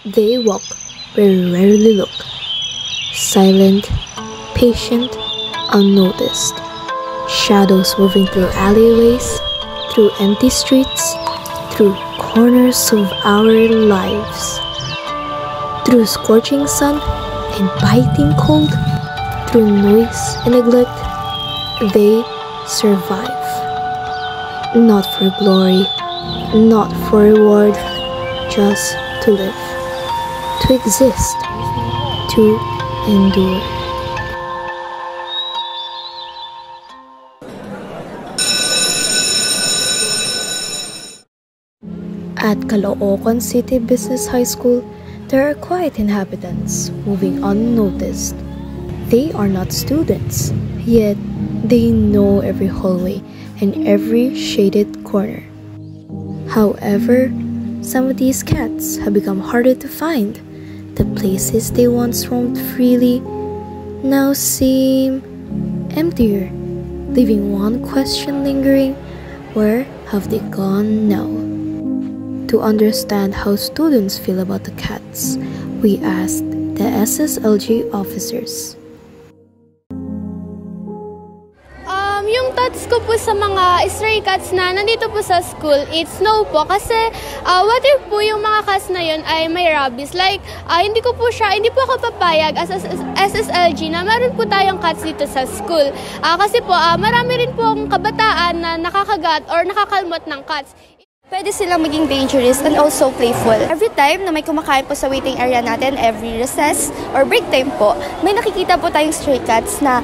They walk where we rarely look, silent, patient, unnoticed. Shadows moving through alleyways, through empty streets, through corners of our lives. Through scorching sun and biting cold, through noise and neglect, they survive. Not for glory, not for reward, just to live, to exist, to endure. At Caloocan City Business High School, there are quiet inhabitants moving unnoticed. They are not students, yet they know every hallway and every shaded corner. However, some of these cats have become harder to find. The places they once roamed freely now seem emptier, leaving one question lingering: where have they gone now? To understand how students feel about the cats, we asked the SSLG officers. Yung thoughts ko po sa mga stray cats na nandito po sa school, it's no po. Kasi what if po yung mga cats na yun ay may rabies? Like, hindi po ako papayag as SSLG na meron po tayong cats dito sa school. Kasi po, marami rin po ang kabataan na nakakagat or nakakalmot ng cats. Pwede silang maging dangerous and also playful. Every time na may kumakain po sa waiting area natin, every recess or break time po, may nakikita po tayong stray cats na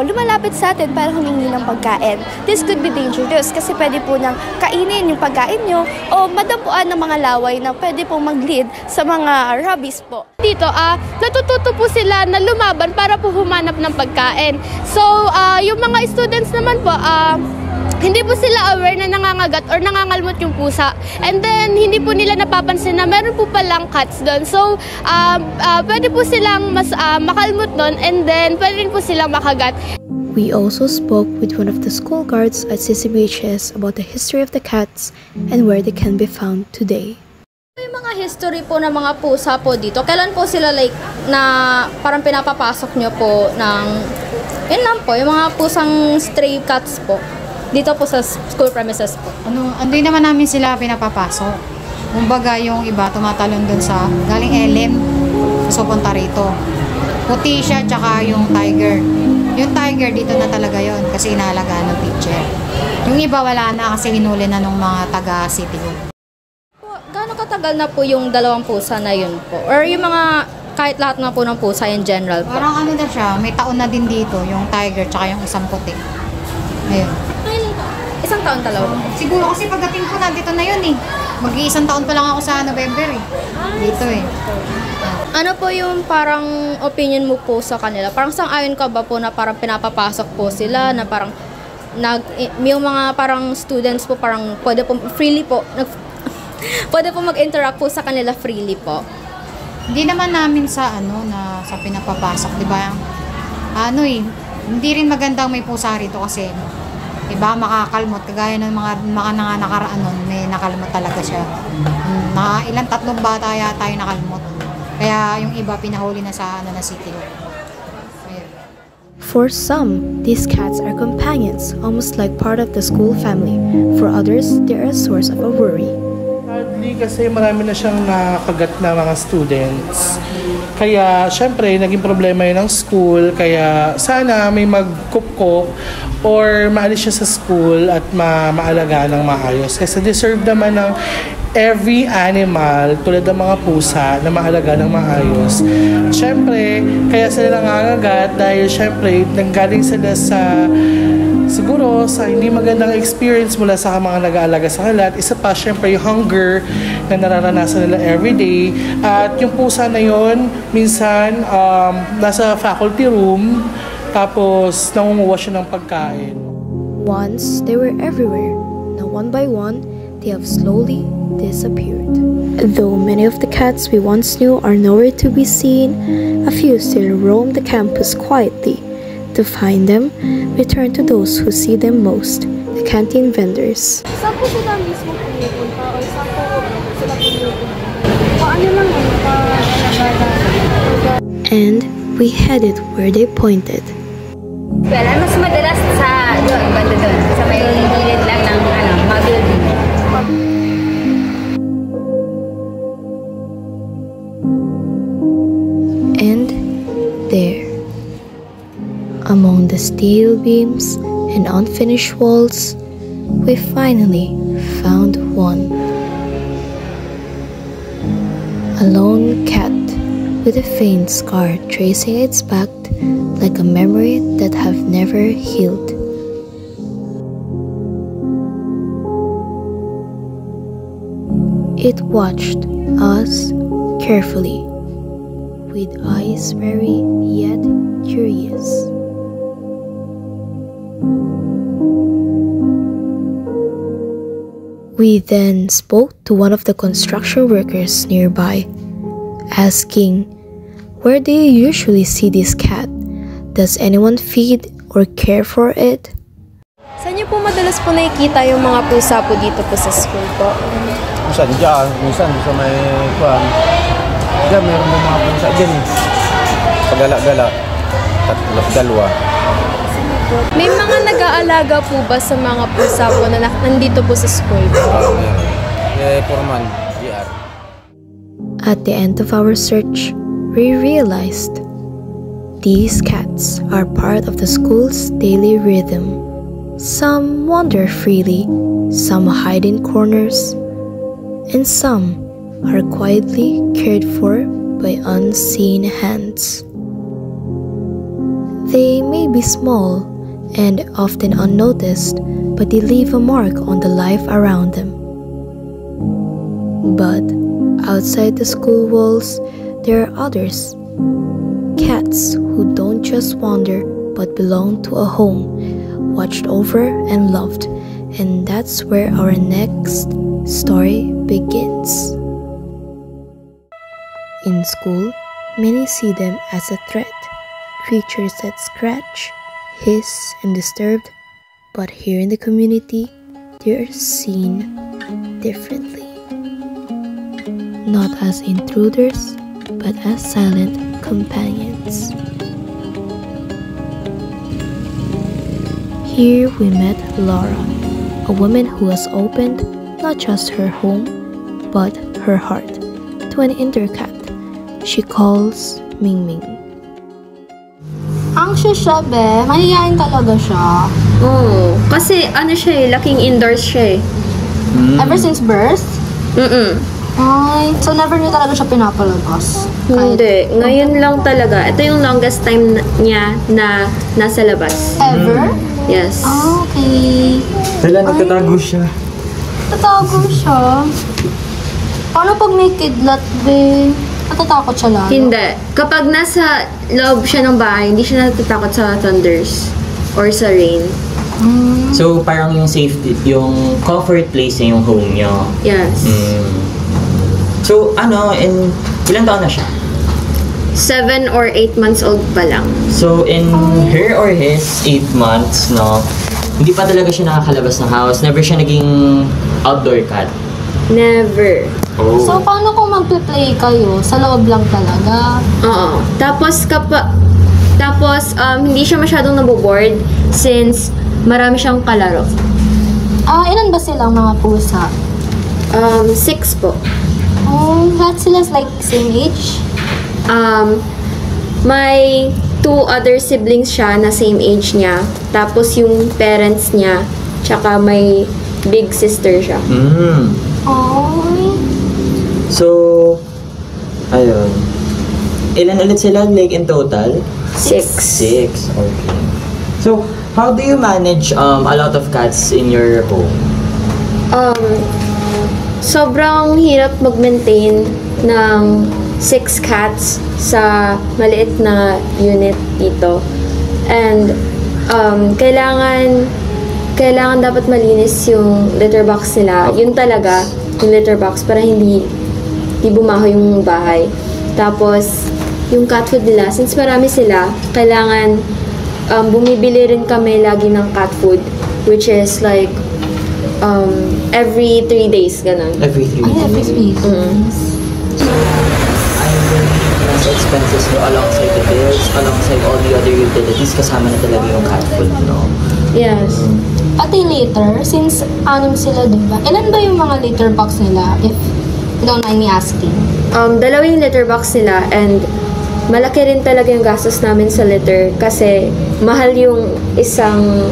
lumalapit sa atin para humingi ng pagkain. This could be dangerous kasi pwede po nang kainin yung pagkain nyo o madampuan ng mga laway na pwede po mag-lead sa mga rabies po. Dito, natututo po sila na lumaban para po humanap ng pagkain. So, yung mga students naman po, hindi po sila aware na nangangagat or nangangalmot yung pusa. And then, hindi po nila napapansin na meron po palang cats doon. So, pwede po silang mas makalmot doon and then pwede rin po silang makagat. We also spoke with one of the school guards at CCBHS about the history of the cats and where they can be found today. May mga history po ng mga pusa po dito. Kailan po sila like na parang pinapapasok nyo po ng, yun lang po, yung mga pusang stray cats po. Dito po sa school premises po. Andoy naman namin sila pinapapasok. Kumbaga yung iba tumatalon dun sa galing LM. So punta rito. Puti siya tsaka yung tiger. Yung tiger dito na talaga yon kasi inaalagaan ng teacher. Yung iba wala na kasi hinuli na ng mga taga City Hall. Gaano katagal na po yung dalawang pusa na yun po? Or yung mga kahit lahat na po ng pusa in general po? Parang ano na siya, may taon na din dito yung tiger tsaka yung isang puti. Ayun. Isang taon talaga? Siguro kasi pagdating ko nandito na yun eh. Mag-iisang taon pa lang ako sa November eh. Dito eh. Ano po yung parang opinion mo po sa kanila? Parang sang-ayon ka ba po na parang pinapapasok po sila na parang yung mga parang students po parang pwede po freely po pwede po mag-interact po sa kanila freely po? Hindi naman namin sa sa pinapapasok, di ba? Hindi rin magandang may pusa rito kasi iba makakalmot kagaya ng mga nakaraan nun, may nakalmot talaga siya. Ilang 3 bata yata yung nakalmot. Kaya yung iba pinahuli na sa na City Hall. For some, these cats are companions, almost like part of the school family. For others, they are a source of a worry. Sadly, kasi marami na siyang nakagat na mga students. Kaya, syempre, naging problema yun ng school. Kaya, sana may magkupkop or maalis siya sa school at maalagaan ng maayos. Kasi deserve naman ng every animal, tulad ng mga pusa, na maalagaan ng maayos. Syempre, kaya sila nangangagat dahil syempre, nanggaling sila siguro sa hindi magandang experience mula sa mga nag-aalaga sa kanila. At isa pa, syempre, yung hunger na nararanasan nila everyday. At yung pusa na yon minsan, nasa faculty room, tapos nangunguha siya ng pagkain. Once, they were everywhere. Now, one by one, they have slowly disappeared. Though many of the cats we once knew are nowhere to be seen, a few still roam the campus quietly. To find them, we turn to those who see them most, the canteen vendors. Saan po sila mismo pumupunta o saan po sila pumupunta? Paano lang and we headed where they pointed. Well, mas madalas sa doon, banda doon, sa may gilid lang ng mga building. And there, among the steel beams and unfinished walls, we finally found one. A lone cat with a faint scar tracing its back like a memory that have never healed. It watched us carefully, with eyes wary yet curious. We then spoke to one of the construction workers nearby, asking, where do you usually see this cat? Does anyone feed or care for it? Saan niyo po madalas po nakikita yung mga pusa po dito po sa school po? Minsan dyan, minsan sa may kuwan. Diyan, meron mo mga pusa dyan eh. Pagala-gala, dalawa. May mga nag-aalaga po ba sa mga pusa po na nandito po sa school po? Meron. Foreman, GR. At the end of our search, we realized these cats are part of the school's daily rhythm. Some wander freely, some hide in corners, and some are quietly cared for by unseen hands. They may be small and often unnoticed, but they leave a mark on the life around them. But outside the school walls, there are others. Cats who don't just wander but belong to a home, watched over and loved. And that's where our next story begins. In school, many see them as a threat, creatures that scratch, hiss, and disturb. But here in the community, they are seen differently. Not as intruders, but as silent companions. Here we met Laura, a woman who has opened not just her home, but her heart to an indoor cat she calls Ming Ming. Anxious siya, be. Mahihayin talaga siya. Oo. Kasi ano siya eh, laking indoors siya eh. Ever since birth? Ay, so never niyo talaga siya pinapalabas? Hindi. Ngayon lang talaga. Ito yung longest time niya na nasa labas. Ever? Yes. Ah, okay. Kailan nagtatago siya? Tatago siya? Paano pag may kidlat, be? Natatakot siya lalo? Hindi. Kapag nasa loob siya ng bahay, hindi siya natatakot sa thunders or sa rain. So, parang yung safety, yung comfort place niya yung home niya. Yes. So, ilang taon na siya? 7 or 8 months old pa lang. So, in her or his 8 months, no, hindi pa talaga siya nakakalabas ng house. Never siya naging outdoor cat. Never. Oh. So, paano kung mag-play kayo? Sa loob lang talaga? Oo. Tapos, hindi siya masyadong naboboard since marami siyang kalaro. Ilan ba silang mga pusa? 6 po. Oh, lahat sila like same age? May 2 other siblings siya na same age niya. Tapos yung parents niya, tsaka may big sister siya. Oh. So, ayun. Ilan ulit sila, like, in total? 6. 6, okay. So, how do you manage a lot of cats in your home? Sobrang hirap mag-maintain ng 6 cats sa maliit na unit dito. And, kailangan dapat malinis yung litter box nila. Yun talaga, yung litter box, para hindi bumaho yung bahay. Tapos, yung cat food nila, since marami sila, kailangan bumibili rin kami lagi ng cat food, which is like every 3 days, ganun. Every 3 days? Every 3 days. I will expenses nyo alongside the bills, alongside all the other utilities, kasama na talaga yung cat food, no? Yes. Pati litter, since 6 sila, diba? Ilan ba yung mga litter box nila, if you don't mind me asking? 2 yung litter box nila, and malaki rin talaga yung gastos namin sa litter kasi mahal yung isang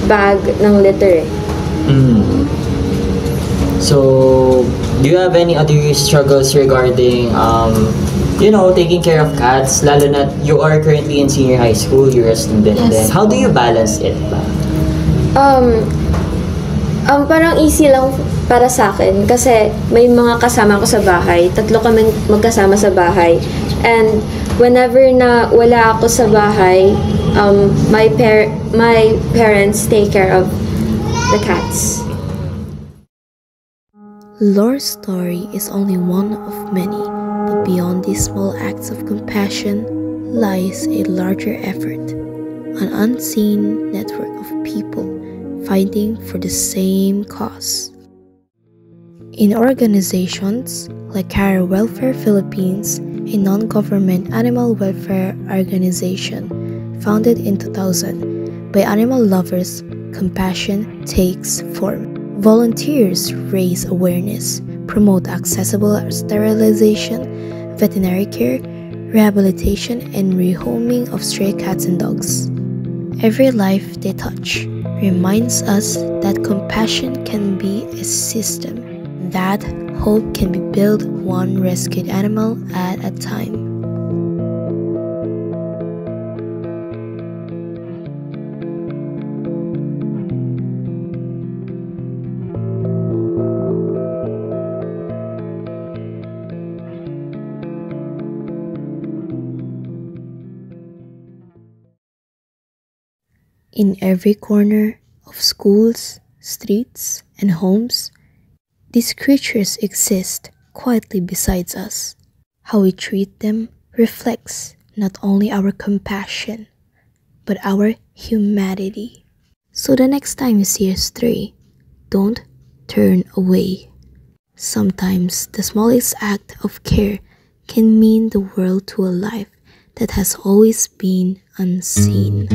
bag ng litter eh. So, do you have any other struggles regarding, taking care of cats? Lalo na you are currently in senior high school, you're a student then. How do you balance it ba? Parang easy lang para sa akin kasi may mga kasama ko sa bahay. 3 kami magkasama sa bahay. And whenever na wala ako sa bahay, my parents take care of the cats. Laura's story is only one of many, but beyond these small acts of compassion lies a larger effort, an unseen network of people fighting for the same cause. In organizations like Cara Welfare Philippines, a non-government animal welfare organization founded in 2000 by animal lovers, compassion takes form. Volunteers raise awareness, promote accessible sterilization, veterinary care, rehabilitation, and rehoming of stray cats and dogs. Every life they touch reminds us that compassion can be a system, that hope can be built one rescued animal at a time. In every corner of schools, streets, and homes, these creatures exist quietly beside us. How we treat them reflects not only our compassion, but our humanity. So the next time you see a stray, don't turn away. Sometimes the smallest act of care can mean the world to a life that has always been unseen.